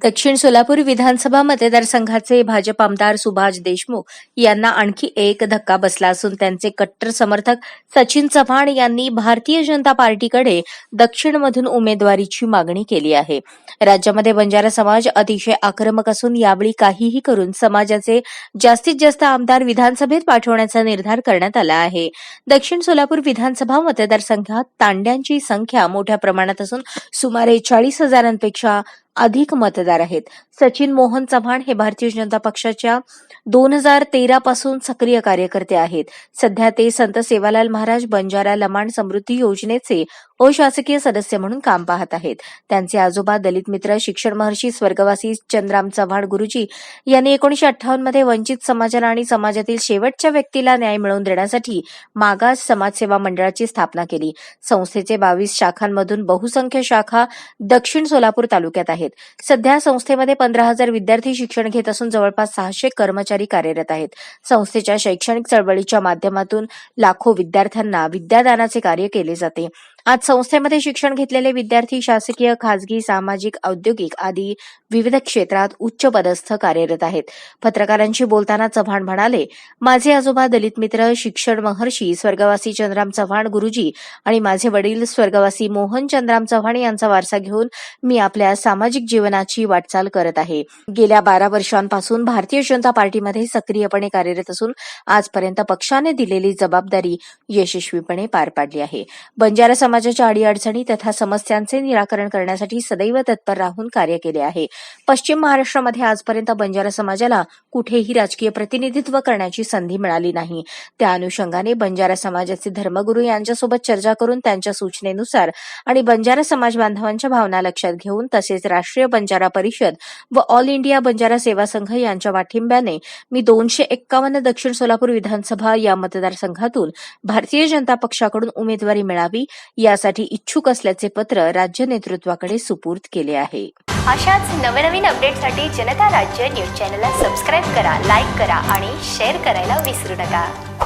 दक्षिण सोलापूर विधानसभा मतदारसंघाचे भाजप आमदार सुभाष देशमुख यांना आणखी एक धक्का बसला असून त्यांचे कट्टर समर्थक सचिन चव्हाण यांनी भारतीय जनता पार्टीकडे दक्षिणमधून उमेदवारीची मागणी केली आहे. राज्यामध्ये बंजारा समाज अतिशय आक्रमक असून यावेळी काहीही करून समाजाचे जास्तीत जास्त आमदार विधानसभेत पाठवण्याचा निर्धार करण्यात आला आहे. दक्षिण सोलापूर विधानसभा मतदारसंघात तांड्यांची संख्या मोठ्या प्रमाणात असून सुमारे 40,000पेक्षा अधिक मतदार आहेत. सचिन मोहन चव्हाण हे भारतीय जनता पक्षाच्या 2013 पासून सक्रिय कार्यकर्ते आहेत. सध्या ते संत सेवालाल महाराज बंजारा लमाण समृद्धी योजनेचे अशासकीय सदस्य म्हणून काम पाहत आहेत. त्यांचे आजोबा दलित मित्र शिक्षण महर्षी स्वर्गवासी चंद्राम चव्हाण गुरुजी यांनी 1958 मध्ये वंचित समाजाला आणि समाजातील शेवटच्या व्यक्तीला न्याय मिळवून देण्यासाठी मागास समाजसेवा मंडळाची स्थापना केली. संस्थेचे 22 शाखांमधून बहुसंख्य शाखा दक्षिण सोलापूर तालुक्यात आहेत. सध्या संस्थेमध्ये 15,000 विद्यार्थी शिक्षण घेत असून जवळपास 600 कर्मचारी कार्यरत आहेत. संस्थेच्या शैक्षणिक चळवळीच्या माध्यमातून लाखो विद्यार्थ्यांना विद्यादानाचे कार्य केले जाते. आज संस्थेमध्ये शिक्षण घेतलेले विद्यार्थी शासकीय, खासगी, सामाजिक, औद्योगिक आदी विविध क्षेत्रात उच्च पदस्थ कार्यरत आहेत. पत्रकारांशी बोलताना चव्हाण म्हणाले, माझे आजोबा दलित मित्र शिक्षण महर्षी स्वर्गवासी चंद्राम चव्हाण गुरुजी आणि माझे वडील स्वर्गवासी मोहन चंद्राम चव्हाण यांचा वारसा घेऊन मी आपल्या सामाजिक जीवनाची वाटचाल करत आहे. गेल्या 12 वर्षांपासून भारतीय जनता पार्टीमध्ये सक्रियपणे कार्यरत असून आजपर्यंत पक्षाने दिलेली जबाबदारी यशस्वीपणे पार पाडली आहे. बंजारा समाजाच्या अडीअडचणी तथा समस्यांचे निराकरण करण्यासाठी सदैव तत्पर राहून कार्य केले आहे. पश्चिम महाराष्ट्रामध्ये आजपर्यंत बंजारा समाजाला कुठेही राजकीय प्रतिनिधित्व करण्याची संधी मिळाली नाही. त्या अनुषंगाने बंजारा समाजाचे धर्मगुरू यांच्यासोबत चर्चा करून त्यांच्या सूचनेनुसार आणि बंजारा समाज बांधवांच्या भावना लक्षात घेऊन तसेच राष्ट्रीय बंजारा परिषद व ऑल इंडिया बंजारा सेवा संघ यांच्या पाठिंब्याने मी 251 दक्षिण सोलापूर विधानसभा या मतदारसंघातून भारतीय जनता पक्षाकडून उमेदवारी मिळावी यासाठी इच्छुक असल्याचे पत्र राज्य नेतृत्वाकडे सुपूर्द केले आहे. अशाच नवनवीन अपडेटसाठी जनता राज्य न्यूज चॅनलला सबस्क्राईब करा, लाईक करा आणि शेअर करायला विसरू नका.